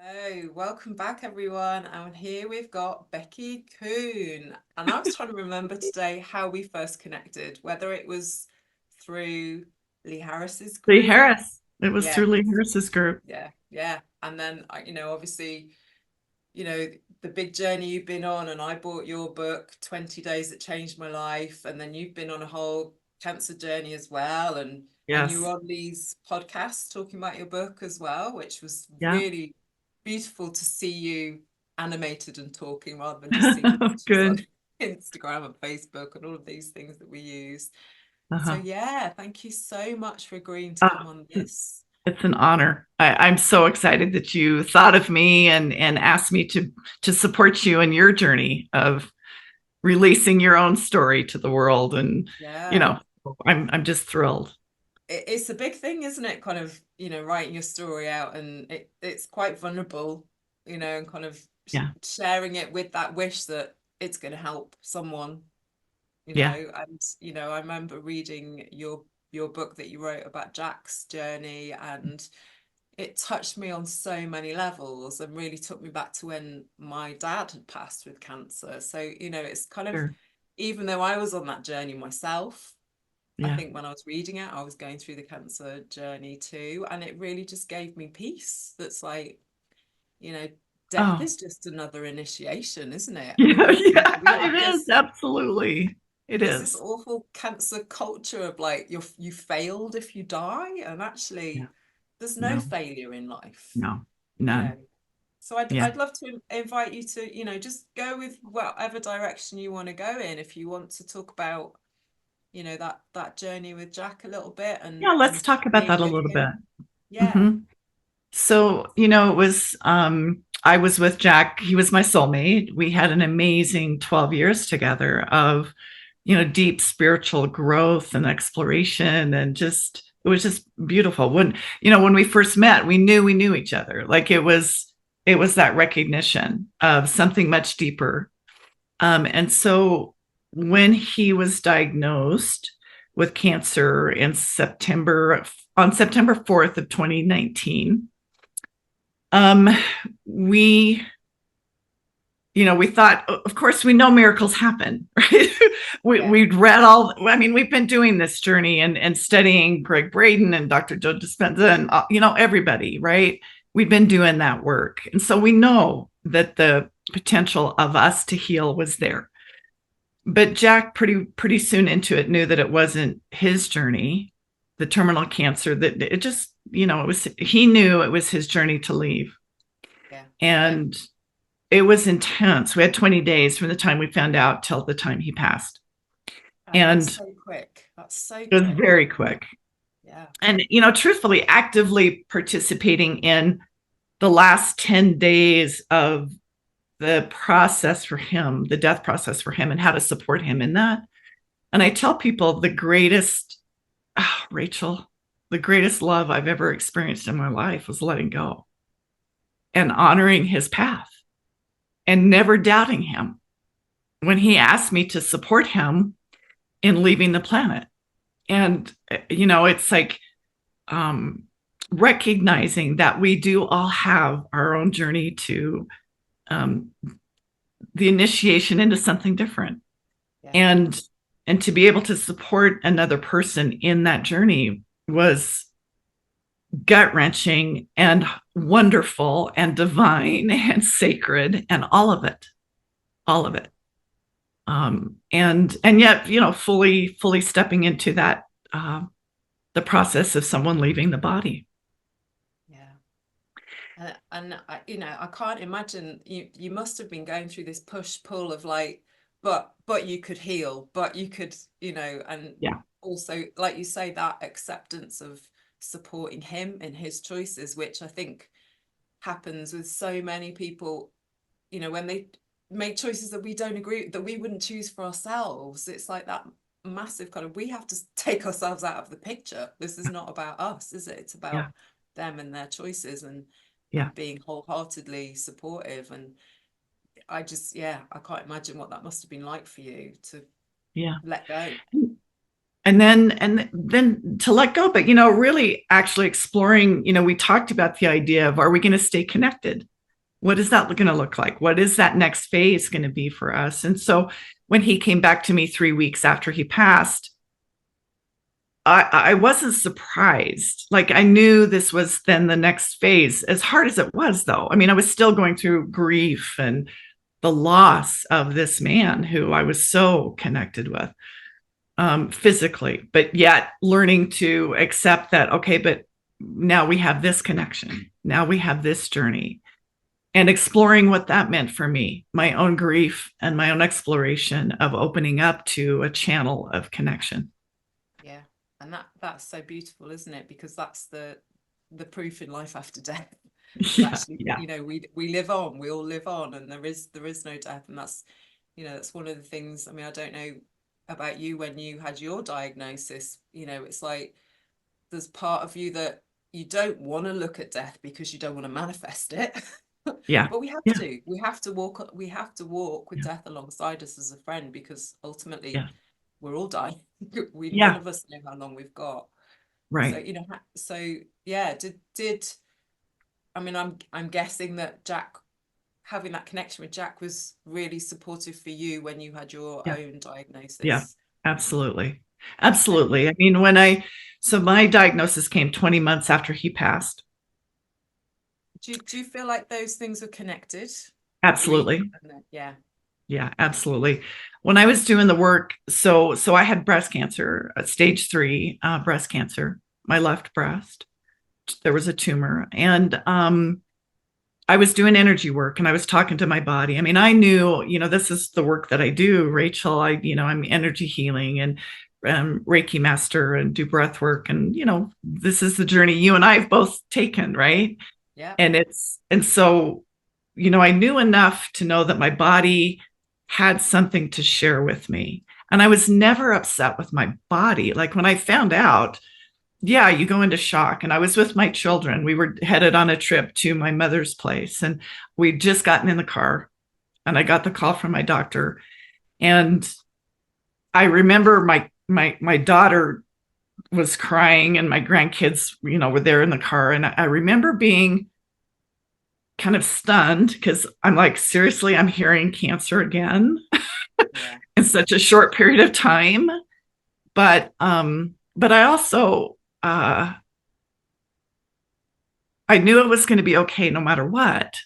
So, welcome back, everyone. And here we've got Becki Koon. And I was trying to remember today how we first connected, whether it was through Lee Harris's Lee group. Harris. It was Yeah, through Lee Harris's group. yeah, yeah. And then, obviously, you know, the big journey you've been on, and I bought your book, 20 Days That Changed My Life. And then you've been on a whole cancer journey as well. And you were Yes. on these podcasts talking about your book as well, which was Yeah. really beautiful to see you animated and talking rather than just seeing pictures on Good. Instagram and Facebook and all of these things that we use. So Uh-huh. yeah, thank you so much for agreeing to Uh, come on this. it's an honor. I'm so excited that you thought of me and asked me to support you in your journey of releasing your own story to the world. And you Yeah. know, I'm just thrilled. It's a big thing, isn't it? Kind of, writing your story out, and it's quite vulnerable, and kind of Yeah. sharing it with that wish that it's going to help someone, Yeah. and I remember reading your book that you wrote about Jack's journey, and it touched me on so many levels and really took me back to when my dad had passed with cancer. So, it's kind of, Sure. even though I was on that journey myself, I Yeah. think when I was reading it, I was going through the cancer journey too. And it really just gave me peace. That's like, you know, death Oh, is just another initiation, isn't it? I mean, yeah, yeah, we it have is. this Absolutely. It there's this is. awful cancer culture of like you failed if you die, and Yeah. actually there's no No, failure in life, no, you know. none. So I'd Yeah. I'd love to invite you to, just go with whatever direction you want to go in. If you want to talk about, that journey with Jack a little bit Yeah, let's and talk about being that a with little bit. him. Yeah. hmm So, it was, I was with Jack. He was my soulmate. We had an amazing 12 years together of, deep spiritual growth and exploration. And it was just beautiful. When we first met, we knew each other. Like it was that recognition of something much deeper. And so when he was diagnosed with cancer on September 4th of 2019, um, we, we thought, of course, we know miracles happen, right? Yeah. We'd read all, I mean, we've been doing this journey and studying Greg Braden and Dr. Joe Dispenza and, everybody, right? We've been doing that work. And so we know that the potential of us to heal was there. But Jack pretty soon into it knew that it wasn't his journey, the terminal cancer, that it just, it was, he knew it was his journey to leave. Yeah. And it was intense. We had 20 days from the time we found out till the time he passed. Oh, And that's so quick. That's so it was quick. very quick. Yeah. And, truthfully, actively participating in the last 10 days of the process for him, the death process for him, and how to support him in that. And I tell people Rachel, the greatest love I've ever experienced in my life was letting go and honoring his path and never doubting him when he asked me to support him in leaving the planet. And, it's like um, recognizing that we do all have our own journey to um, the initiation into something different. Yeah. And to be able to support another person in that journey was gut wrenching and wonderful and divine and sacred and all of it. And yet, fully stepping into that, the process of someone leaving the body. Yeah. And I can't imagine you must have been going through this push pull of like, but you could heal, but you could, and Yeah. also, like you say, that acceptance of supporting him in his choices, which I think happens with so many people, when they make choices that we don't agree, that we wouldn't choose for ourselves. It's like that massive kind of, we have to take ourselves out of the picture. This is not about us, is it? It's Yeah. about them and their choices, Yeah. and being wholeheartedly supportive. And I just, yeah, I can't imagine what that must have been like for you to Yeah. let go. and then to let go. But, really actually exploring, we talked about the idea of, are we going to stay connected? What is that going to look like? What is that next phase going to be for us? And so when he came back to me 3 weeks after he passed, I wasn't surprised. Like, I knew this was then the next phase, as hard as it was, though. I mean, I was still going through grief and the loss of this man who I was so connected with, physically, but yet learning to accept that, okay, but now we have this connection. Now we have this journey, and exploring what that meant for me, my own grief and my own exploration of opening up to a channel of connection. Yeah. And that's so beautiful, isn't it? Because that's the proof in life after death. Yeah, Actually, yeah, we live on, we all live on, and there is no death. And that's, that's one of the things. I mean, I don't know about you when you had your diagnosis, it's like there's part of you that you don't want to look at death because you don't want to manifest it. yeah, But we have yeah, to. We have to walk with death alongside us as a friend, because ultimately yeah, we're all dying. None yeah, of us know how long we've got. So, right. so yeah, did I mean, I'm guessing that Jack, having that connection with Jack, was really supportive for you when you had your Yeah, own yeah, diagnosis. absolutely. And Absolutely. I mean, so my diagnosis came 20 months after he passed. do you feel like those things are connected? The grief Absolutely. and yeah. Yeah, absolutely. When I was doing the work, so I had breast cancer, stage 3 breast cancer, my left breast. There was a tumor, and I was doing energy work, and I was talking to my body. I mean, I knew, this is the work that I do, Rachel. I'm energy healing and Reiki Master, and do breath work, and this is the journey you and I have both taken, right? Yeah. And so, I knew enough to know that my body had something to share with me. And I was never upset with my body. Like, when I found out, yeah, you go into shock. And I was with my children. We were headed on a trip to my mother's place, and we'd just gotten in the car, and I got the call from my doctor. And I remember my daughter was crying, and my grandkids, were there in the car. And I remember being kind of stunned, because I'm like, seriously, I'm hearing cancer again Yeah. in such a short period of time. But I also, I knew it was going to be okay no matter what.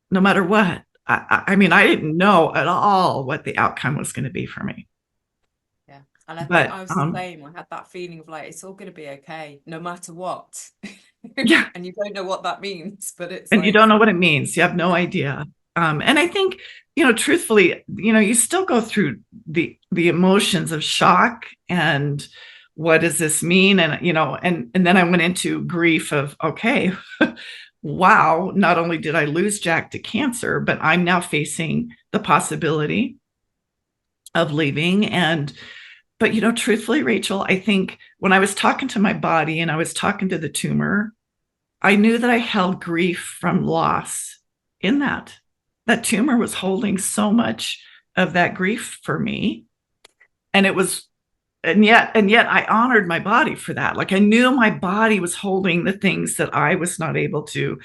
No matter what. I mean, I didn't know at all what the outcome was going to be for me. Yeah. And I think But I was the same. I had that feeling of like, it's all going to be okay, no matter what. yeah, And you don't know what that means, but it's and you like, don't know what it means. You have no idea. And I think, truthfully, you still go through the emotions of shock and what does this mean? And, and then I went into grief of, okay, wow, not only did I lose Jack to cancer, but I'm now facing the possibility of leaving. But, truthfully, Rachel, I think when I was talking to my body and I was talking to the tumor, I knew that I held grief from loss in that. That tumor was holding so much of that grief for me. And it was, and yet I honored my body for that. Like, I knew my body was holding the things that I was not able to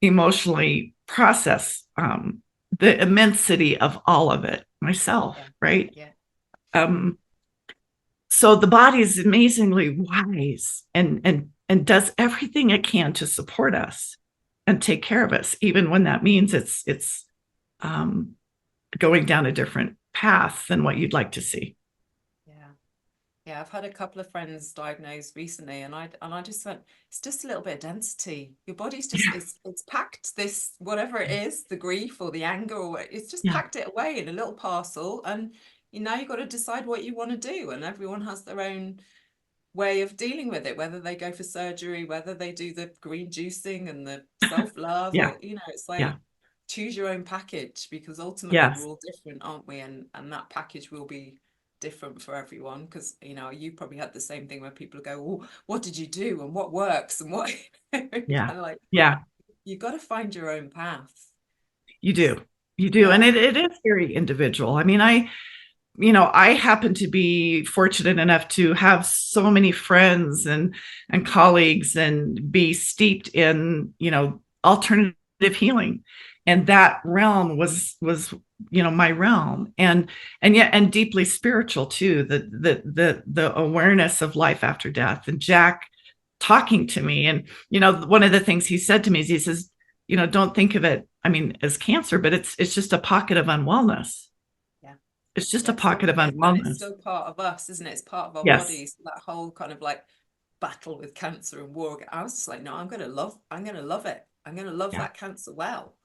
emotionally process, the immensity of all of it myself, yeah, right? yeah, Um, so the body is amazingly wise, and does everything it can to support us and take care of us, even when that means it's um, going down a different path than what you'd like to see. yeah. Yeah, I've had a couple of friends diagnosed recently, and I just went, it's just a little bit of density. Your body's just, Yeah, it's packed this, whatever it is, the grief or the anger, or it's just yeah, packed it away in a little parcel, and now you've got to decide what you want to do, and everyone has their own way of dealing with it, whether they go for surgery, whether they do the green juicing and the self-love, yeah, or it's yeah, like, choose your own package, because ultimately we're yes, all different, aren't we? And that package will be different for everyone, because you probably had the same thing where people go, oh, what did you do and what works and what kind yeah, of like, yeah. you got to find your own path. You do, you do, and Yeah. it is very individual. I mean, I happen to be fortunate enough to have so many friends and colleagues and be steeped in, alternative healing. And that realm was my realm. And yet, and deeply spiritual too, the awareness of life after death. And Jack talking to me. And, one of the things he said to me is he says, don't think of it, I mean, as cancer, but it's just a pocket of unwellness. Yeah. It's just a Yeah, pocket of and it's unwellness. still part of us, isn't it? It's part of our Yes. bodies. That whole kind of like battle with cancer and war. I was just like, no, I'm gonna love it. I'm gonna love Yeah. that cancer well.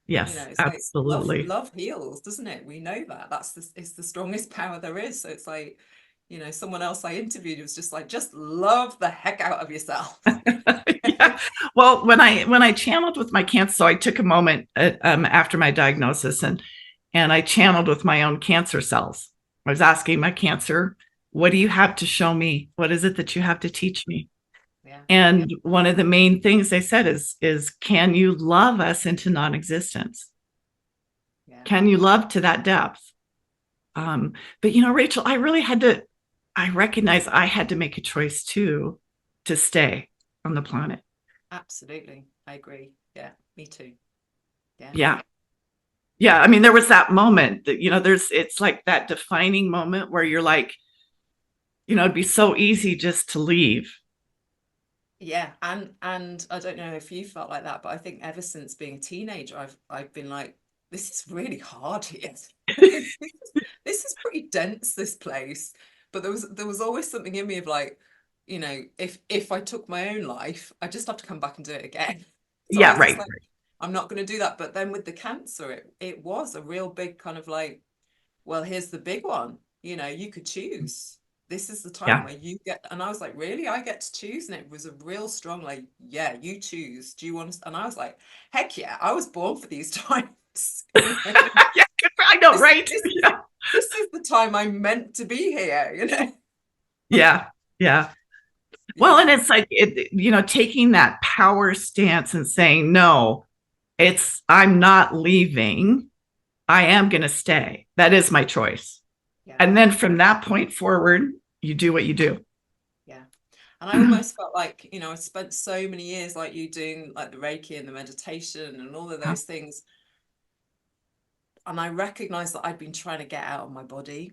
Yes, It's like absolutely. love heals, doesn't it? We know that. It's the strongest power there is. So it's like, someone else I interviewed was just like, just love the heck out of yourself. Yeah. Well, when I channeled with my cancer, so I took a moment after my diagnosis, and I channeled with my own cancer cells. I was asking my cancer, "What do you have to show me? What is it that you have to teach me?" Yeah. And one of the main things they said is can you love us into non-existence? Yeah. Can you love to that depth? But Rachel, I recognize I had to make a choice too to stay on the planet. Absolutely. I agree. Yeah, me too. Yeah. Yeah. Yeah. I mean, there was that moment that, it's like that defining moment where you're like, it'd be so easy just to leave. Yeah, and I don't know if you felt like that, but I think ever since being a teenager, I've been like, this is really hard here. This is pretty dense, this place. But there was always something in me of like, if I took my own life, I just have to come back and do it again. So I Yeah. was just Right. like, I'm not going to do that. But then with the cancer, it was a real big kind of like, well, here's the big one. You could choose. This is the time Yeah. where you get, and I was like, really? I get to choose? And it was a real strong, like, yeah, you choose. Do you want to? And I was like, heck yeah, I was born for these times. Yeah. I know. This, Right. this, Yeah. this is the time I'm meant to be here. Yeah. Yeah. Well, and Yeah, it's like, taking that power stance and saying, no, I'm not leaving. I am going to stay. That is my choice. yeah, And then from that point forward, you do what you do. yeah. And I almost felt like, I spent so many years like you doing like the Reiki and the meditation and all of those things. And I recognized that I'd been trying to get out of my body.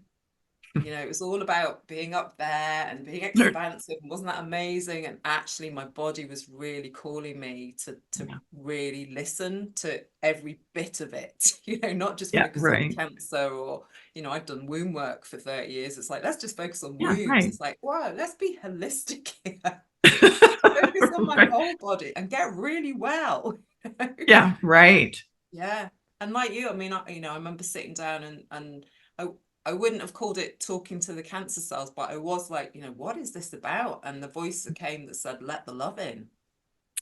It was all about being up there and being expansive. And wasn't that amazing? And actually, my body was really calling me to Yeah. really listen to every bit of it, not just Yeah. focus on Right. cancer or, I've done womb work for 30 years. It's like, let's just focus on Yeah. wombs. Right. It's like, wow, let's be holistic here. Focus on my Right. whole body and get really well. Yeah. Right. Yeah. And like you, I mean, I remember sitting down and I I wouldn't have called it talking to the cancer cells, but I was like, what is this about? And the voice that came that said, let the love in.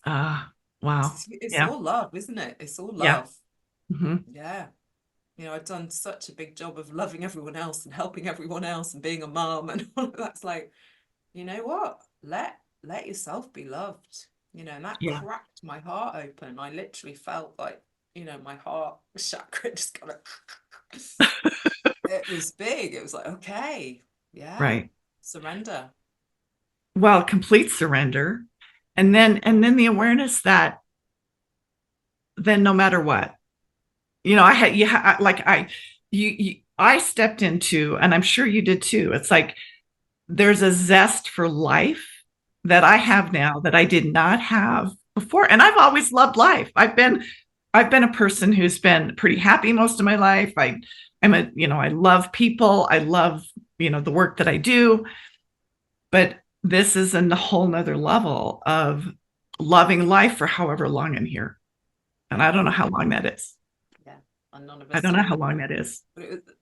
Wow. It's Yeah. all love, isn't it? It's all Yeah. love. Hmm. Yeah. I've done such a big job of loving everyone else and helping everyone else and being a mom and all of that's like, you know what? Let yourself be loved. And that Yeah. cracked my heart open. I literally felt like, my heart chakra just kind of it was big. It was like, okay, yeah, Right. surrender. Well, complete surrender. And then the awareness that then no matter what, I had, like I stepped into, and I'm sure you did too. It's like there's a zest for life that I have now that I did not have before. And I've always loved life. I've been a person who's been pretty happy most of my life. I love people. I love, the work that I do. But this is a whole nother level of loving life for however long I'm here. And Yeah, I don't know how long that is. yeah. And none of I us don't know do. how long that is.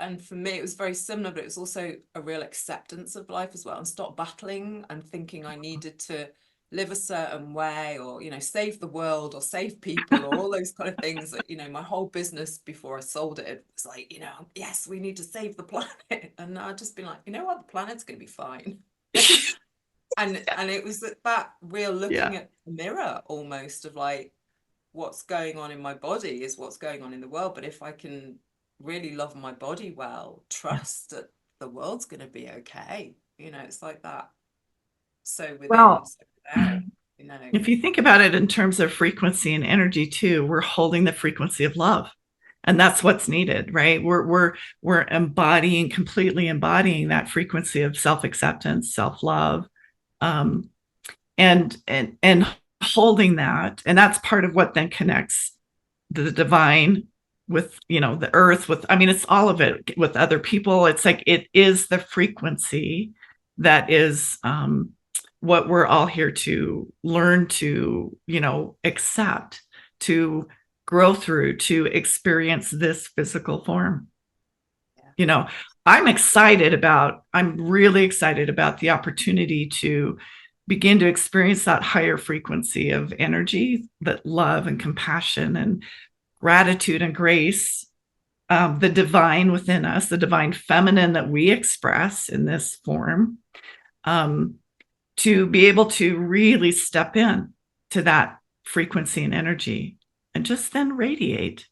And for me, it was very similar, but it was also a real acceptance of life as well, and stop battling and thinking I needed to live a certain way or, save the world or save people or all those kind of things that, my whole business before I sold it was like, yes, we need to save the planet. And I'd just been like, you know what, the planet's going to be fine. And it was that real Yeah. looking at the mirror almost of like what's going on in my body is what's going on in the world. But if I can really love my body well, Yeah. trust that the world's going to be okay. It's like that. So within, Well, so without, if you think about it in terms of frequency and energy too, we're holding the frequency of love. And that's what's needed, right? We're completely embodying that frequency of self-acceptance, self-love, um, and holding that. And that's part of what then connects the divine with, the earth, with, I mean, it's all of it with other people. It's like, it is the frequency that is, what we're all here to learn to, accept, to grow through, to experience this physical form. Yeah. I'm really excited about the opportunity to begin to experience that higher frequency of energy, that love and compassion and gratitude and grace, the divine within us, the divine feminine that we express in this form, to be able to really step in to that frequency and energy and just then radiate.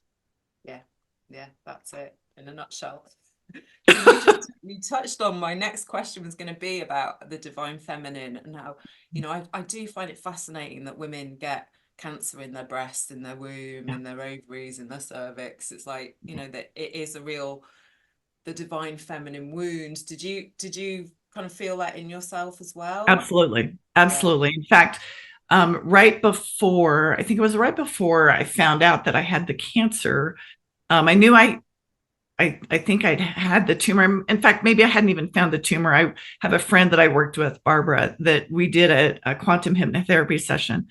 Yeah, that's it in a nutshell. So you touched on my next question was going to be about the divine feminine and how, I do find it fascinating that women get cancer in their breast, in their womb, in their ovaries, in their cervix. It's like, that it is the divine feminine wound. Did you kind of feel that in yourself as well? Absolutely. Absolutely. Yeah. In fact, I think it was right before I found out that I had the cancer, I knew I think I'd had the tumor. In fact, maybe I hadn't even found the tumor. I have a friend that I worked with, Barbara, that we did a quantum hypnotherapy session.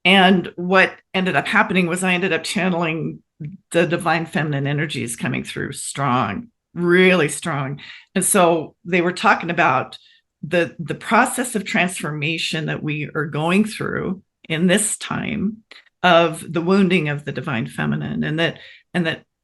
And what ended up happening was I ended up channeling the divine feminine energies coming through strong, really strong. And so they were talking about the process of transformation that we are going through in this time of the wounding of the divine feminine, and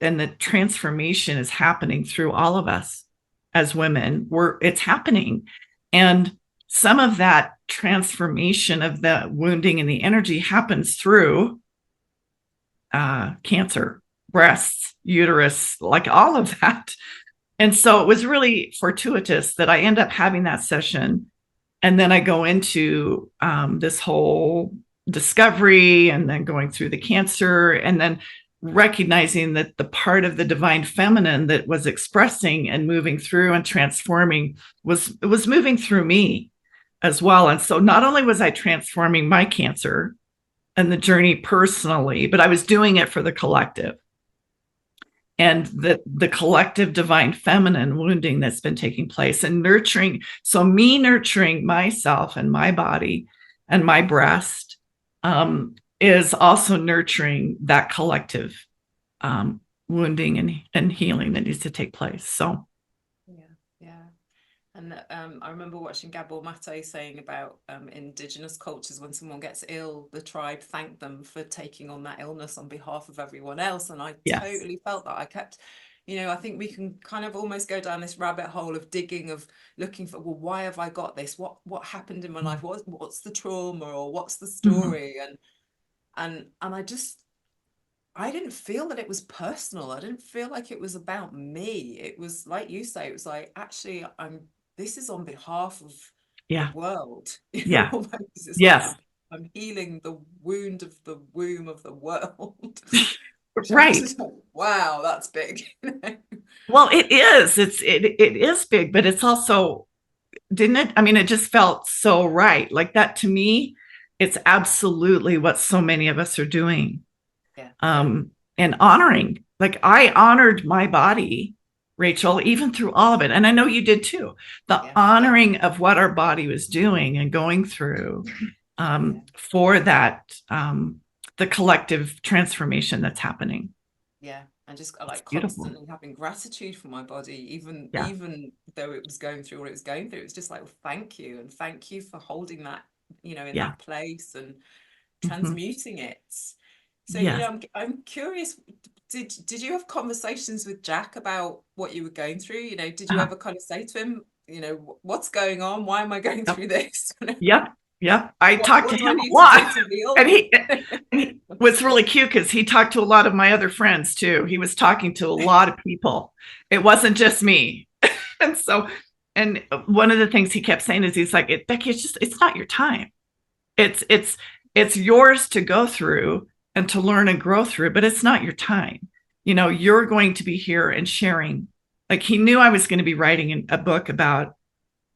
that transformation is happening through all of us as women. It's happening. And some of that transformation of the wounding and the energy happens through cancer, breasts, uterus, like all of that. And so it was really fortuitous that I end up having that session. And then I go into this whole discovery, and then going through the cancer, and then recognizing that the part of the divine feminine that was expressing and moving through and transforming was moving through me as well. And so not only was I transforming my cancer and the journey personally, but I was doing it for the collective. And the collective divine feminine wounding that's been taking place and nurturing. So me nurturing myself and my body and my breast is also nurturing that collective wounding and healing that needs to take place. So yeah. And I remember watching Gabor Mate saying about indigenous cultures, when someone gets ill, the tribe thanked them for taking on that illness on behalf of everyone else. And I totally felt that. I kept, I think we can kind of almost go down this rabbit hole of digging, of looking for, well, why have I got this? What happened in my life? What's the trauma, or what's the story? And I didn't feel that it was personal. I didn't feel like it was about me. It was like you say, it was like, actually, this is on behalf of the world. Yeah. Yes. Like I'm healing the wound of the womb of the world. Right. Like, wow, that's big. Well, it is. It is big, but it's also, didn't it? I mean, it just felt so right. Like that to me, it's absolutely what so many of us are doing. Yeah. And honoring. Like I honored my body, Rachel, even through all of it. And I know you did too. The honoring of what our body was doing and going through for that, the collective transformation that's happening. Yeah. And just like constantly having gratitude for my body, even though it was going through what it was going through. It was just like, well, thank you. And thank you for holding that, in that place and transmuting it. So, I'm curious, did you have conversations with Jack about what you were going through? Did you ever kind of say to him, what's going on? Why am I going through this? Yep. I talked to him a lot. And he was really cute because he talked to a lot of my other friends too. He was talking to a lot of people. It wasn't just me. And so, and one of the things he kept saying is he's like, Becki, it's not your time. It's yours to go through and to learn and grow through, but it's not your time. You're going to be here and sharing. Like, he knew I was going to be writing a book about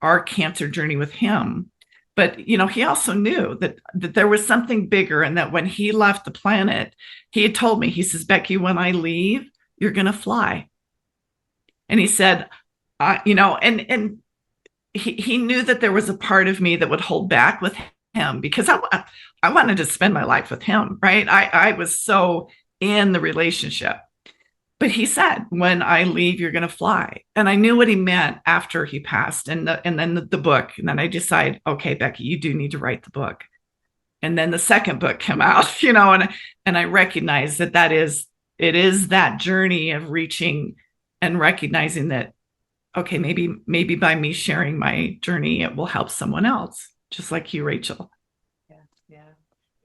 our cancer journey with him. But, he also knew that there was something bigger, and that when he left the planet, he had told me, he says, Becki, when I leave, you're going to fly. And he said, and he knew that there was a part of me that would hold back with him, because I wanted to spend my life with him, right? I was so in the relationship. But he said, when I leave, you're going to fly. And I knew what he meant after he passed, and then the book. And then I decided, okay, Becki, you do need to write the book. And then the second book came out, and I recognized it is that journey of reaching and recognizing that, okay, maybe by me sharing my journey, it will help someone else, just like you, Rachael.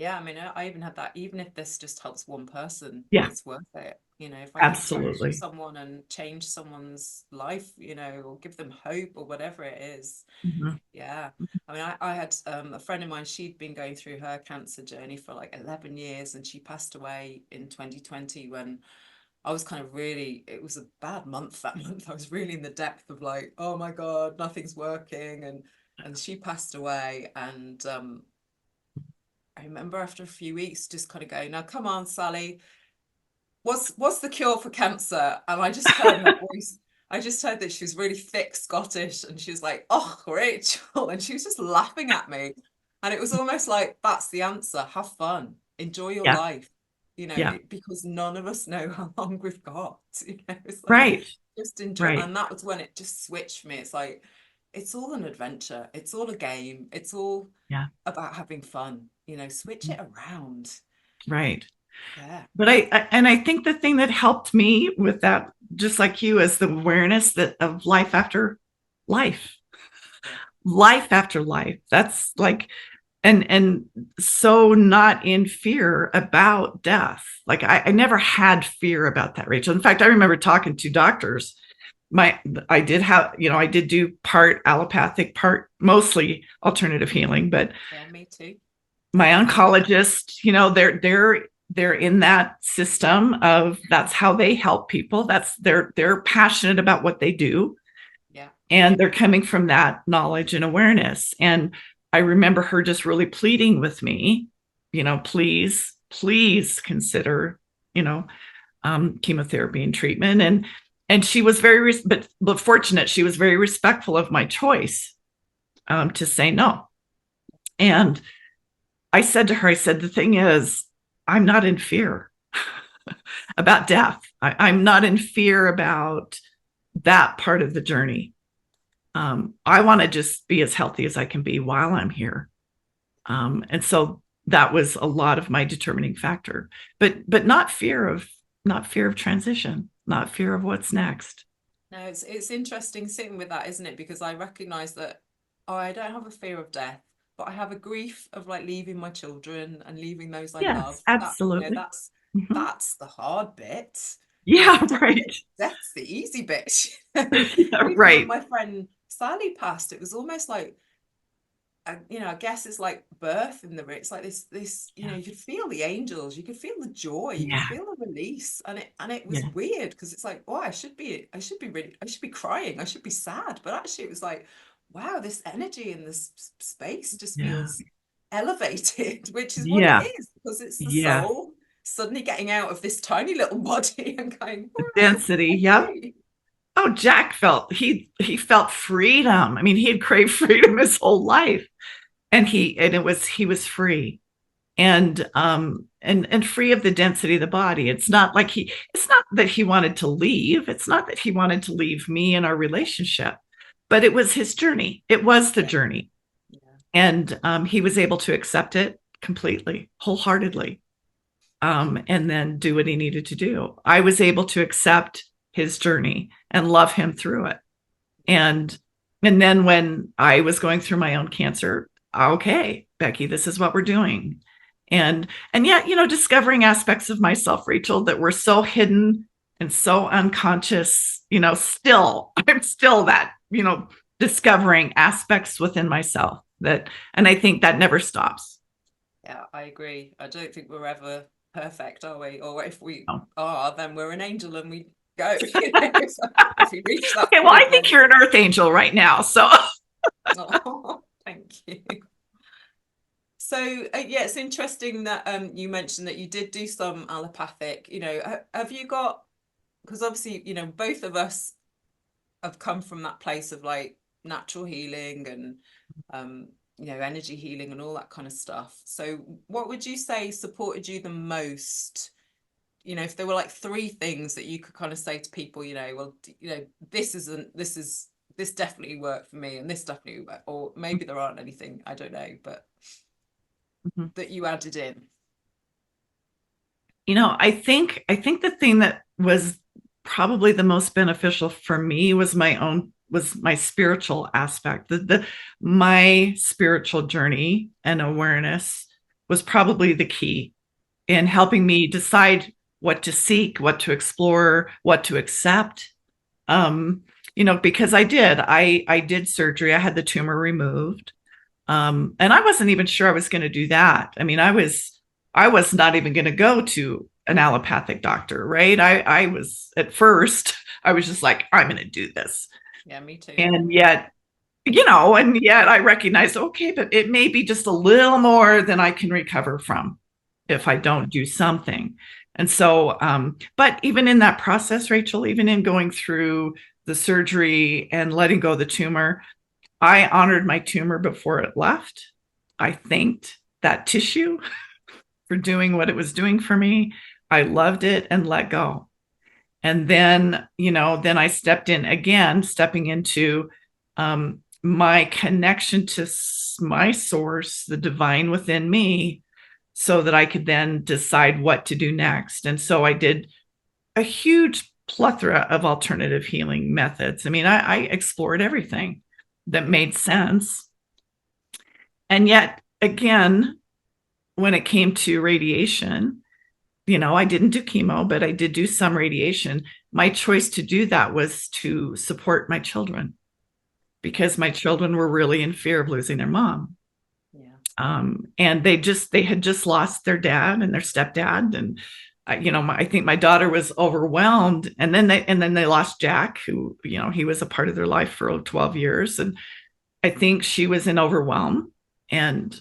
Yeah. I mean, I even had that. Even if this just helps one person, Yeah, it's worth it. If I can touch absolutely. someone and change someone's life, or give them hope or whatever it is. Mm-hmm. Yeah. I mean, I had a friend of mine, she'd been going through her cancer journey for like 11 years, and she passed away in 2020 when I was kind of really, it was a bad month that month. I was really in the depth of like, oh my God, nothing's working. And she passed away. And I remember after a few weeks just kind of going, now come on, Sally, what's the cure for cancer? And I just heard her voice. I just heard that she was really thick Scottish, and she was like, oh, Rachael. And she was just laughing at me. And it was almost like, that's the answer. Have fun. Enjoy your Yeah, life. yeah, Because none of us know how long we've got. It's like, right, just enjoy. right. And that was when it just switched for me. It's like, it's all an adventure. It's all a game. It's all Yeah, about having fun. Switch it around. right. Yeah. But I think the thing that helped me with that, just like you, is the awareness that of life after life, Yeah. life after life. That's like, and so not in fear about death. Like, I never had fear about that, Rachael. In fact, I remember talking to doctors. I did have, I did do part allopathic, part mostly alternative healing, but Yeah, me too. my Yeah. oncologist, they're in that system of, that's how they help people. They're passionate about what they do. Yeah. And they're coming from that knowledge and awareness. And I remember her just really pleading with me, please consider, chemotherapy and treatment. And she was but fortunate, she was very respectful of my choice, to say no. And I said to her, the thing is, I'm not in fear about death. I'm not in fear about that part of the journey. I want to just be as healthy as I can be while I'm here. And so that was a lot of my determining factor, but not fear of transition, not fear of what's next. No, it's interesting sitting with that, isn't it? Because I recognize that, oh, I don't have a fear of death, but I have a grief of like leaving my children and leaving those I love. Yes, absolutely. Mm-hmm. That's the hard bit. Yeah, right. Death's the easy bit. Yeah, Even when right. my friend Sally passed, it was almost like, I guess it's like birth in the, it's like this, Yeah. you could feel the angels, you could feel the joy, you could Yeah. feel the release, and it was Yeah. weird because it's like, oh, I should be crying, I should be sad, but actually it was like, wow, this energy in this space just Yeah. feels elevated, which is what it Yeah. is, because it's the Yeah. soul suddenly getting out of this tiny little body and going, The wow, density. Yep. okay. Oh, Jack he felt freedom. I mean, he had craved freedom his whole life. And he was free, and free of the density of the body. It's not that he wanted to leave. It's not that he wanted to leave me and our relationship, but it was his journey. It was the journey. Yeah. And he was able to accept it completely, wholeheartedly, and then do what he needed to do. I was able to accept his journey and love him through it. And then when I was going through my own cancer, okay, Becki, this is what we're doing. And yet, discovering aspects of myself, Rachael, that were so hidden and so unconscious, still, I'm still that, discovering aspects within myself and I think that never stops. Yeah, I agree. I don't think we're ever perfect, are we? Or if we No. are, then we're an angel and we go. So if we reach that Okay, well, I point, think then you're an earth angel right now. So, oh, thank you. So yeah, it's interesting that you mentioned that you did do some allopathic. Have you got, because obviously, both of us have come from that place of like natural healing and energy healing and all that kind of stuff. So what would you say supported you the most? If there were like three things that you could kind of say to people, well, this definitely worked for me and this definitely worked, or maybe there aren't anything, I don't know, but mhm. that you added in. I think the thing that was probably the most beneficial for me was my spiritual aspect. My spiritual journey and awareness was probably the key in helping me decide what to seek, what to explore, what to accept. Because I did surgery. I had the tumor removed. And I wasn't even sure I was going to do that. I mean, I was not even going to go to an allopathic doctor, right? I was at first, I was just like, I'm going to do this. Yeah, me too. And yet I recognized, okay, but it may be just a little more than I can recover from if Yeah. I don't do something. And so, but even in that process, Rachel, even in going through the surgery and letting go of the tumor, I honored my tumor before it left. I thanked that tissue for doing what it was doing for me. I loved it and let go. And then I stepped in again, stepping into my connection to my source, the divine within me, so that I could then decide what to do next. And so I did a huge plethora of alternative healing methods. I mean, I explored everything that made sense. And yet, again, when it came to radiation, I didn't do chemo, but I did do some radiation. My choice to do that was to support my children because my children were really in fear of losing their mom. Yeah. And they had just lost their dad and their stepdad, and I think my daughter was overwhelmed, and then they lost Jack, who he was a part of their life for 12 years, and I think she was in overwhelm. And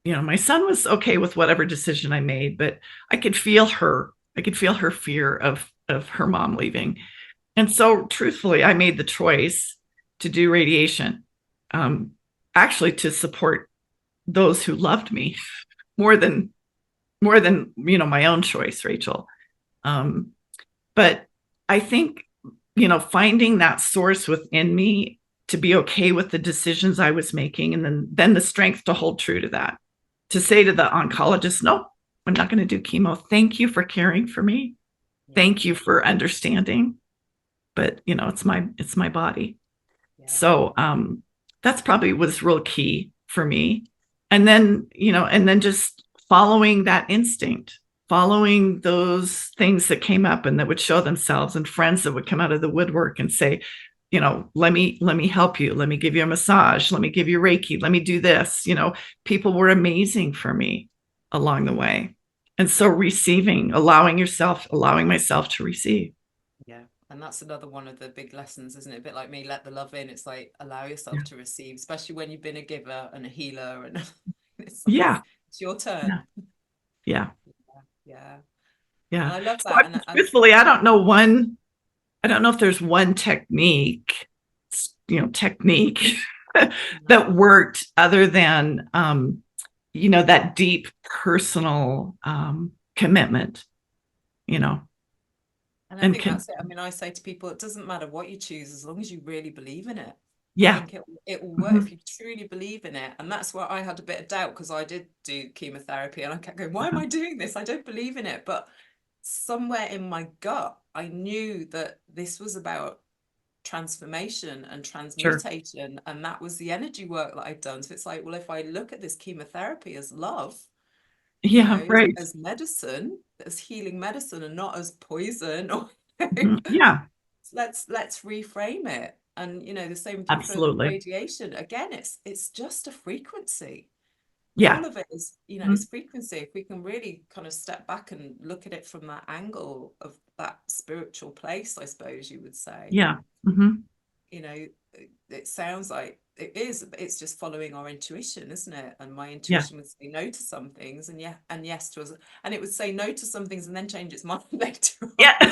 my son was okay with whatever decision I made, but I could feel her. I could feel her fear of her mom leaving. And so truthfully, I made the choice to do radiation, um, actually to support those who loved me more than my own choice, Rachel. Um, but I think finding that source within me to be okay with the decisions I was making, and then the strength to hold true to that, to say to the oncologist, no, I'm not going to do chemo. Thank you for caring for me. Yeah. Thank you for understanding. But it's my body. Yeah. So that's probably was real key for me. And then just following that instinct, following those things that came up and that would show themselves, and friends that would come out of the woodwork and say, let me help you. Let me give you a massage. Let me give you Reiki. Let me do this. People were amazing for me along the way. And so allowing myself to receive. Yeah. And that's another one of the big lessons, isn't it? A bit like me, let the love in. It's like allow Yeah. yourself to receive, especially when you've been a giver and a healer, and Yeah. it's your turn. Yeah. Yeah. Yeah. And Yeah. I love So that. And truthfully, I don't know if there's one technique that worked other than, that deep personal commitment, you know, And I and think that's it. I mean, I say to people, it doesn't matter what you choose as long as you really believe in it. I yeah. think it will work Mhm. if you truly believe in it. And that's where I had a bit of doubt because I did do chemotherapy and I kept going, why am Uh-huh. I doing this? I don't believe in it. But somewhere in my gut, I knew that this was about transformation and Sure. transmutation. And that was the energy work that I'd done. So it's like, well, if I look at this chemotherapy as love, Yeah. Right. as medicine, as healing medicine and not as poison or Yeah, Let's reframe it. And the same for absolutely. radiation. Again, it's just a frequency. Yeah, All of it is, mhm, it's frequency. If we can really kind of step back and look at it from that angle of that spiritual place, I suppose you would say, yeah, hmm, you know, it sounds like it's just following our intuition, isn't it? And my yeah, intuition would say no to some things and and yes to us, and it would say no to some things and then change its mind later yeah. on.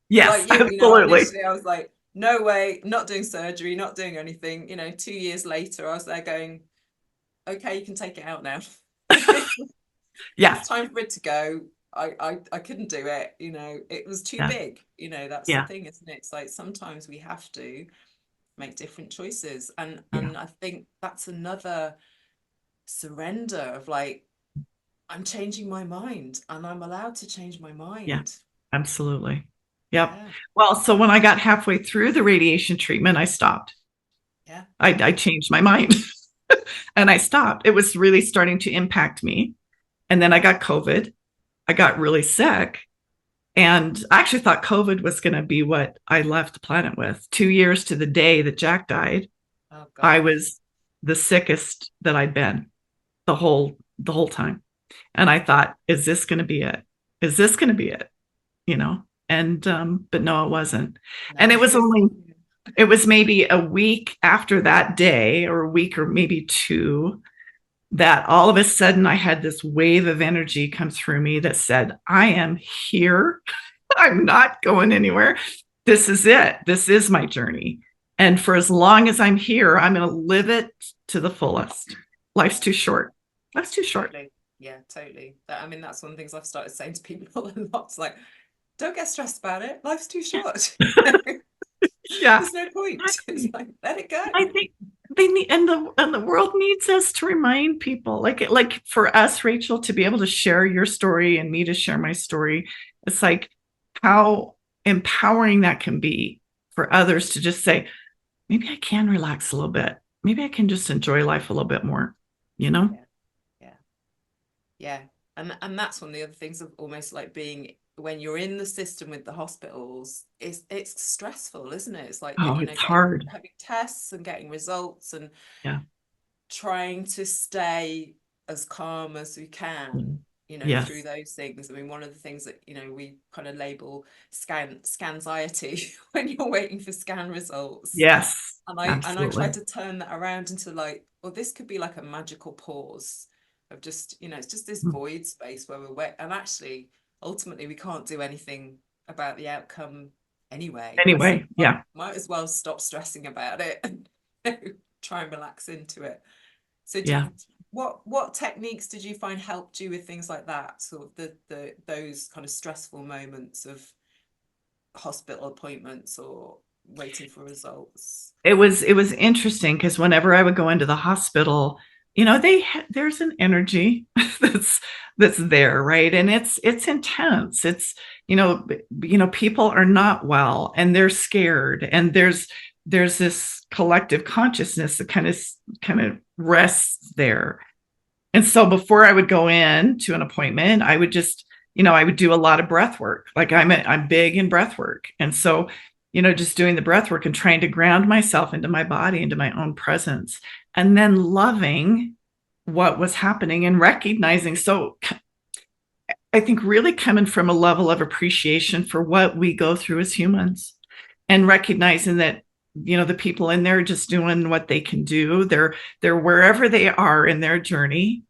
Yes, Like absolutely. initially I was like, no way, not doing surgery, not doing anything. 2 years later I was there going, okay, you can take it out now. Yeah, It's time for it to go. I couldn't do it. It was too yeah, big. That's the yeah, thing, isn't it? It's like sometimes we have to make different choices, and yeah, I think that's another surrender of like, I'm changing my mind, and I'm allowed to change my yeah, mind. absolutely. Yep. Yeah, Well, so when I got halfway through the radiation treatment, I stopped. yeah, I changed my mind and I stopped. It was really starting to impact me. And then I got COVID. I got really sick. And I actually thought COVID was going to be what I left the planet with. 2 years to the day that Jack died, oh I gosh, was the sickest that I'd been the whole time. And I thought, is this going to be it? Is this going to be it? You know? And but no, it wasn't. no. And it was maybe a week after that day, or a week or maybe two, that all of a sudden I had this wave of energy come through me that said, I am here. I'm not going anywhere. This is it. This is my journey. And for as long as I'm here, I'm going to live it to the fullest. Life's too short. Life's too short. Totally. Yeah, totally. I mean, that's one of the things I've started saying to people a lot. It's like, don't get stressed about it. Life's too short. Yeah. There's no point. It's Exactly. like, let it go. I think they need, and the world needs us to remind people, like for us, Rachel, to be able to share your story and me to share my story. It's like how empowering that can be for others to just say, maybe I can relax a little bit. Maybe I can just enjoy life a little bit more, you know? Yeah, yeah, yeah. And that's one of the other things of almost like being when you're in the system with the hospitals, it's stressful, isn't it? It's like Oh, it's getting hard. having tests and getting results and Yeah. trying to stay as calm as we Mm. can, through Yes. those things. I mean, one of the things that, we kind of label scanxiety when you're waiting for scan results. Yes. And I Absolutely. tried to turn that around into like, well, this could be like a magical pause of just, it's just this Mm. void space where we're wet. And actually, ultimately, we can't do anything about the outcome anyway. So Anyway, yeah. might as well stop stressing about it and try and relax into it. So Yeah. what techniques did you find helped you with things like that? Sort of the those kind of stressful moments of hospital appointments or waiting for results? It was interesting because whenever I would go into the hospital, there's an energy that's that's there, right? And it's intense. It's people are not well and they're scared, and there's this collective consciousness that kind of rests there. And so before I would go in to an appointment, I would just, I would do a lot of breath work. Like I'm big in breath work. And so, just doing the breath work and trying to ground myself into my body, into my own presence, and then loving what was happening and recognizing. So I think really coming from a level of appreciation for what we go through as humans, and recognizing that the people in there are just doing what they can do. They're wherever they are in their journey,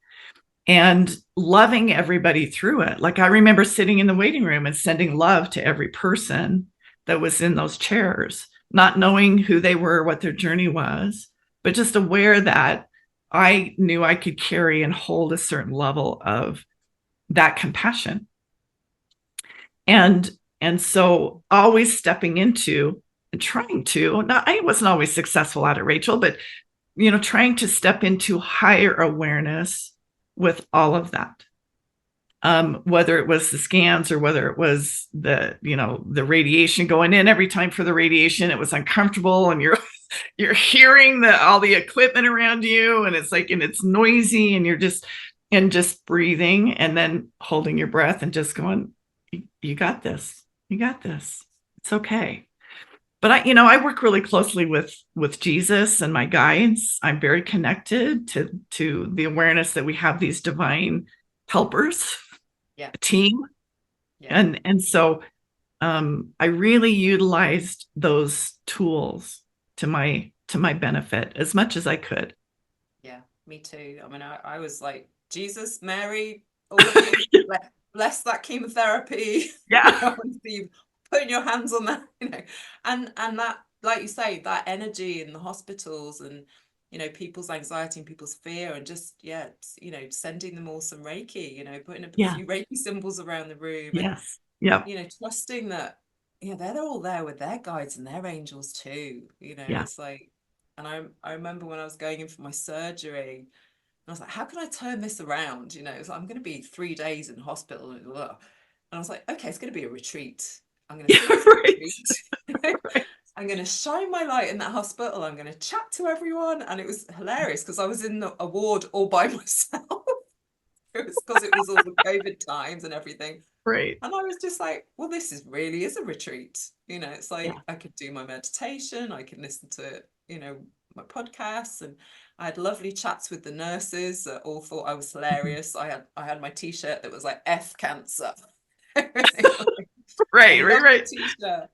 and loving everybody through it. Like I remember sitting in the waiting room and sending love to every person that was in those chairs, not knowing who they were, what their journey was, but just aware that I knew I could carry and hold a certain level of that compassion. And so always stepping into and trying to, now I wasn't always successful at it, Rachel, but trying to step into higher awareness with all of that. Whether it was the scans or whether it was the radiation going in every time for the radiation, it was uncomfortable, and you're hearing all the equipment around you, and it's noisy, and just breathing and then holding your breath and just going, you got this. You got this. It's okay. But I work really closely with Jesus and my guides. I'm very connected to the awareness that we have these divine helpers, Yeah. a team. Yeah. And so I really utilized those tools to my benefit as much as I could. Yeah, me too. I mean, I was like, Jesus, Mary, all of you, bless that chemotherapy. Yeah. I want to see you putting your hands on that, and that, like you say, that energy in the hospitals and, people's anxiety and people's fear, and just, yeah, sending them all some Reiki, putting a Yeah. few Reiki symbols around the room, and, Yes. Yep. trusting that, they're all there with their guides and their angels too. Yeah. It's like, and I remember when I was going in for my surgery, and I was like, how can I turn this around? It's like, I'm going to be 3 days in hospital. And I was like, okay, it's going to be a retreat. I'm going to Yeah. see it as a Right. retreat. Right. I'm going to shine my light in that hospital. I'm going to chat to everyone. And it was hilarious because I was in a ward all by myself. It was because it was all the COVID times and everything. Right. And I was just like, well, this really is a retreat. It's Yeah. like I could do my meditation, I can listen to, my podcasts, and I had lovely chats with the nurses that all thought I was hilarious. I had my t-shirt that was like F cancer. I Right. Right. loved the Right. t-shirt,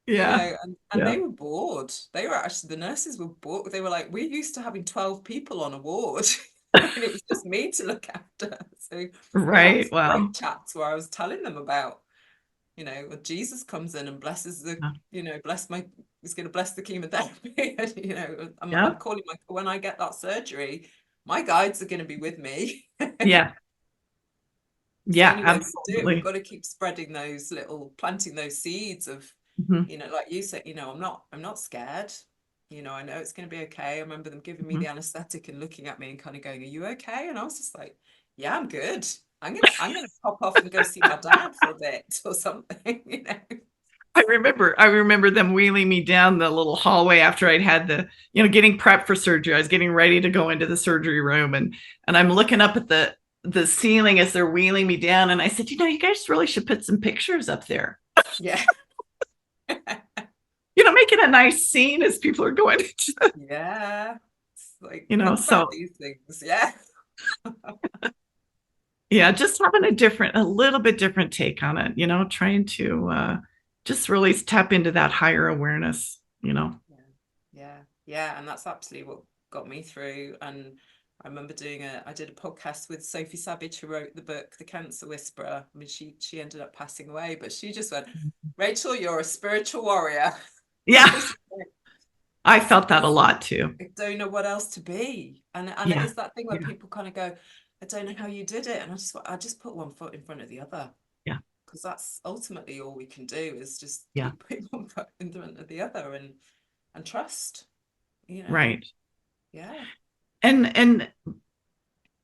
Yeah. and Yeah. they were bored. The nurses were bored. They were like, we're used to having 12 people on a ward. And it was just me to look after. So we had Right. Wow. great chats where I was telling them about, Jesus comes in and blesses the, Yeah. he's going to bless the chemotherapy. And, I'm Yeah. calling when I get that surgery, my guides are going to be with me. Yeah. It's the Yeah. only way we can do it. We've Absolutely. got to keep spreading planting those seeds of, Hmm. like you said, I'm not scared. I know it's going to be okay. I remember them giving me Hmm. the anesthetic and looking at me and kind of going, "Are you okay?" And I was just like, "Yeah, I'm good. I'm gonna pop off and go see my dad for a bit or something." I remember them wheeling me down the little hallway after I'd had getting prepped for surgery. I was getting ready to go into the surgery room, and I'm looking up at the ceiling as they're wheeling me down. And I said, you guys really should put some pictures up there. Yeah. Making a nice scene as people are going into Yeah. It's like, think about so these things. Yeah. yeah, just having a little bit different take on it, trying to just really tap into that higher awareness. Yeah. Yeah. Yeah. And that's absolutely what got me through. And I remember I did a podcast with Sophie Savage, who wrote the book The Cancer Whisperer. I mean, she ended up passing away, but she just went, "Rachel, you're a spiritual warrior." Yeah, I felt that a lot too. I don't know what else to be. And it Yeah, is that thing where yeah, people kind of go, "I don't know how you did it." And I just put one foot in front of the other, yeah, because that's ultimately all we can do, is just yeah. keep putting one foot in front of the other, and trust, you know. Right. Yeah. And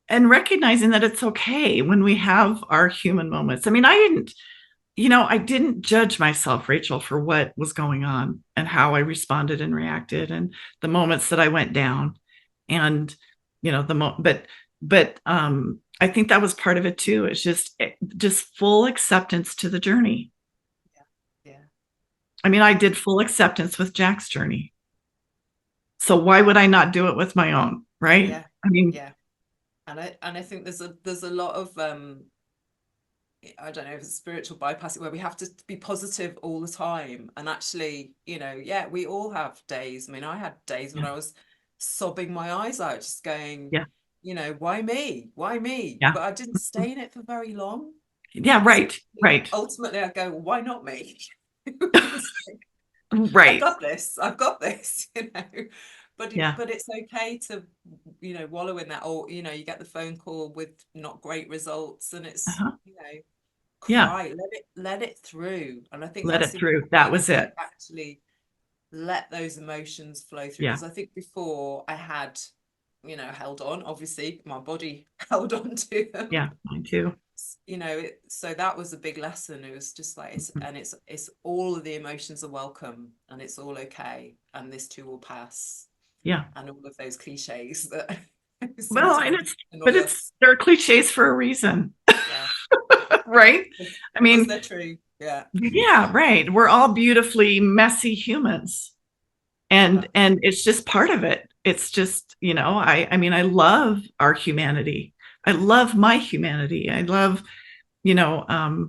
recognizing that it's okay when we have our human moments. I mean, I didn't judge myself, Rachel, for what was going on and how I responded and reacted and the moments that I went down. And, but I think that was part of it too. It's just full acceptance to the journey. Yeah. Yeah. I mean, I did full acceptance with Jack's journey. So why would I not do it with my own? Right. Yeah. I mean, Yeah. And I think there's a lot of I don't know if it's spiritual bypassing, where we have to be positive all the time. And actually, yeah, we all have days. I mean, I had days when yeah, I was sobbing my eyes out, just going, yeah, why me? Why me? yeah, But I didn't stay in it for very long, yeah, because right, right, ultimately I go, well, why not me? I've right. got this. I've got this, Yeah, But it's okay to, wallow in that, or, you get the phone call with not great results, and it's, uh-huh. Yeah, cry, let it through. And I think let that's it the through. important That thing, was is like it. actually let those emotions flow through. Yeah, Because I think before I had, held on, obviously my body held on to them. yeah, mine too. So that was a big lesson. It was just like, it's all of the emotions are welcome, and it's all okay, and this too will pass, Yeah. and all of those cliches that seem Well, to and annoy us. there are cliches for a reason, Yeah. right? I Because mean, they're true. Yeah. Yeah, right. We're all beautifully messy humans. And it's just part of it. It's just, I mean, I love our humanity. I love my humanity. I love, you know,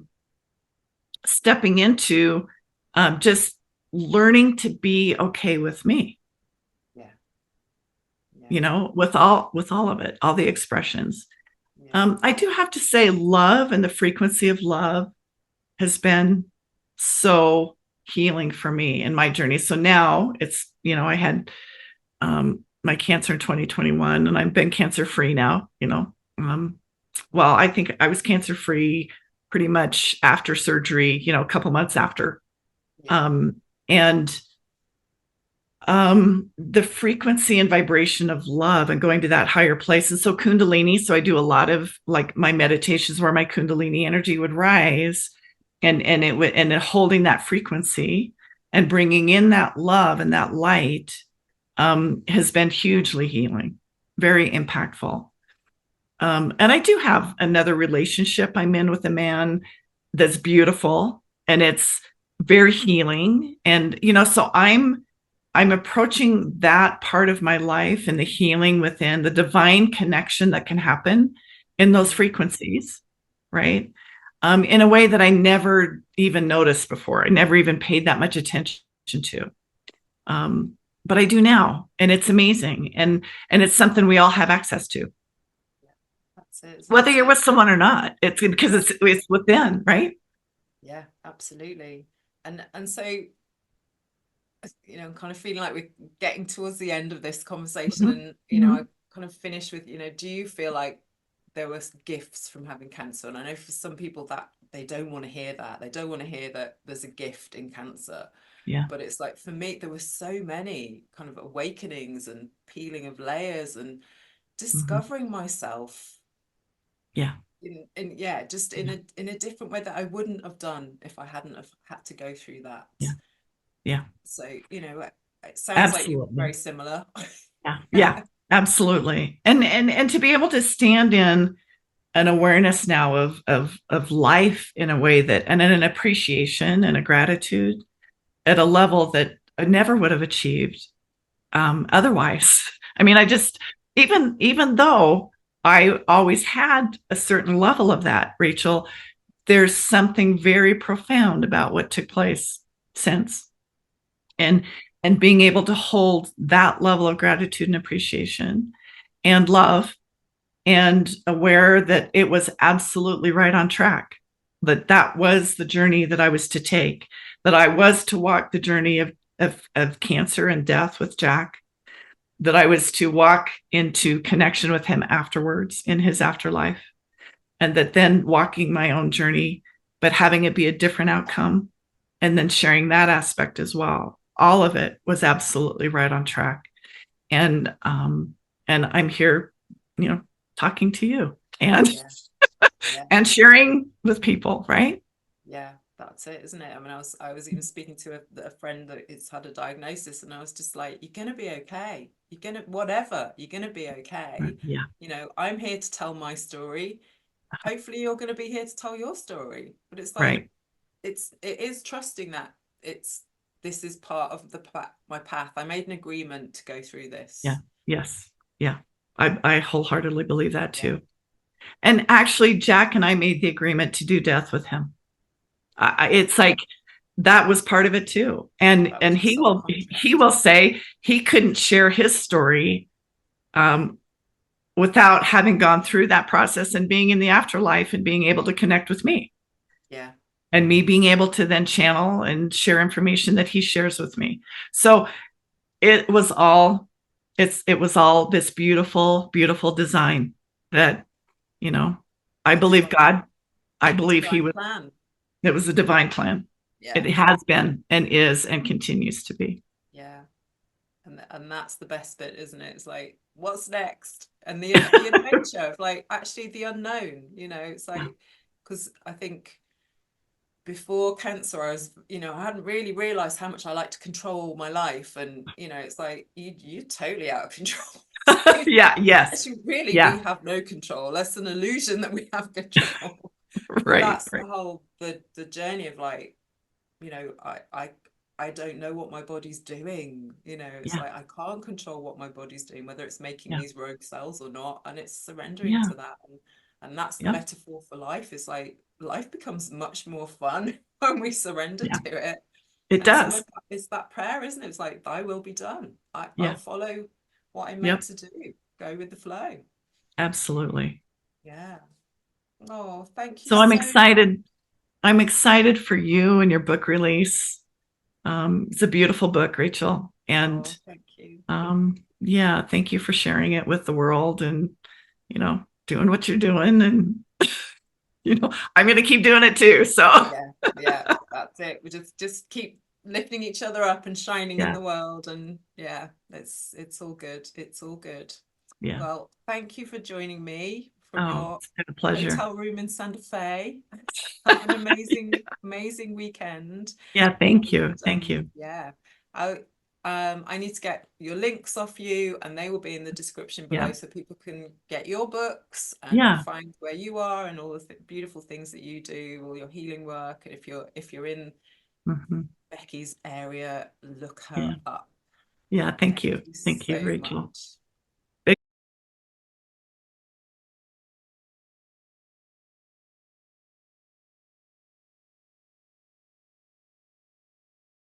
stepping into just learning to be okay with me, Yeah. Yeah. with all of it, all the expressions. Yeah. I do have to say, love and the frequency of love has been so healing for me in my journey. So now it's, I had my cancer in 2021 and I've been cancer free now, well, I think I was cancer free pretty much after surgery, a couple months after. Yeah. Um, and the frequency and vibration of love and going to that higher place. And so Kundalini, so I do a lot of like my meditations where my Kundalini energy would rise and it would, and holding that frequency and bringing in that love and that light has been hugely healing, very impactful. And I do have another relationship I'm in with a man that's beautiful and it's very healing. And, so I'm approaching that part of my life and the healing within the divine connection that can happen in those frequencies, right? In a way that I never even noticed before. I never even paid that much attention to. But I do now, and it's amazing. And it's something we all have access to. That's it, isn't Whether it? you're So with someone or not, it's because it's within, right? yeah, absolutely. And so, I'm kind of feeling like we're getting towards the end of this conversation, Mhm. and I Mhm. kind of finish with, do you feel like there was gifts from having cancer? And I know for some people that they don't want to hear that. They don't want to hear that there's a gift in cancer. Yeah. But it's like for me, there were so many kind of awakenings and peeling of layers and Mhm. discovering myself Yeah. in yeah, just Yeah. in a different way that I wouldn't have done if I hadn't have had to go through that. Yeah. Yeah. So, it sounds like you're Absolutely. very similar. Yeah. Yeah. Absolutely. And to be able to stand in an awareness now of life in a way that, and an appreciation and a gratitude at a level that I never would have achieved otherwise. I mean, I just, even though I always had a certain level of that, Rachel, there's something very profound about what took place since, and and being able to hold that level of gratitude and appreciation and love, and aware that it was absolutely right on track, that that was the journey that I was to take, that I was to walk the journey of cancer and death with Jack, that I was to walk into connection with him afterwards in his afterlife, and that then walking my own journey, but having it be a different outcome, and then sharing that aspect as well. All of it was absolutely right on track. And I'm here, you know, talking to you and Yeah, yeah, and sharing with people, right? yeah. That's it, isn't it? I mean, I was even speaking to a friend that has had a diagnosis, and I was just like, "You're gonna be okay. You're gonna whatever. You're gonna be okay. Yeah, I'm here to tell my story. Hopefully, you're gonna be here to tell your story." But it's like right. it is trusting that it's this is part of my path. I made an agreement to go through Yeah. this. Yes. Yeah. I wholeheartedly believe that Yeah, too. And actually, Jack and I made the agreement to do death with him. It's like that was part of it too. And that was and the soul he contract. will say he couldn't share his story um, without having gone through that process and being in the afterlife and being able to connect with me, Yeah, and me being able to then channel and share information that he shares with me. So it was all it was all this beautiful, beautiful design that, you know, I the believe divine God. I believe he divine was, plan. it was a divine plan. It Yeah, has been and is and continues to be. yeah. And that's the best bit, isn't it? It's like, what's next? And the adventure of like actually the unknown, it's Yeah. like because I think before cancer I was, I hadn't really realized how much I like to control my life. And it's like you're totally out of control. Yeah. Yes. Actually, really, we Yeah. have no control. That's an illusion that we have control. But Right, that's the right. whole the journey of like, you know, I don't know what my body's doing. You know, it's Yeah, like I can't control what my body's doing, whether it's making yeah, these rogue cells or not, and it's surrendering yeah, to that. And that's the yeah, metaphor for life. It's like life becomes much more fun when we surrender yeah. to it. It And some of does. that is that prayer, isn't it? It's like, thy will be done. I'll Yeah, follow what I'm meant yep, to do. Go with the flow. absolutely. Yeah. Oh, thank you So I'm so much. excited. I'm excited for you and your book release. It's a beautiful book, Rachel. And Oh, thank you. yeah, thank you for sharing it with the world and, doing what you're doing. And, I'm going to keep doing it too. So, Yeah, yeah, that's it. We just keep lifting each other up and shining in yeah, the world. And yeah, it's all good. It's all good. yeah. Well, thank you for joining me from Oh, your it's been a pleasure. hotel room in Santa Fe. Have an amazing, amazing weekend. Yeah, thank And you. Thank you. yeah, I I need to get your links off you, and they will be in the description Yeah, below, so people can get your books and yeah. find where you are and all the beautiful things that you do, all your healing work. And if you're in Hmm. Becki's area, look her Yeah, up. yeah. Thank Thank you. you Thank you, so Rachel. much.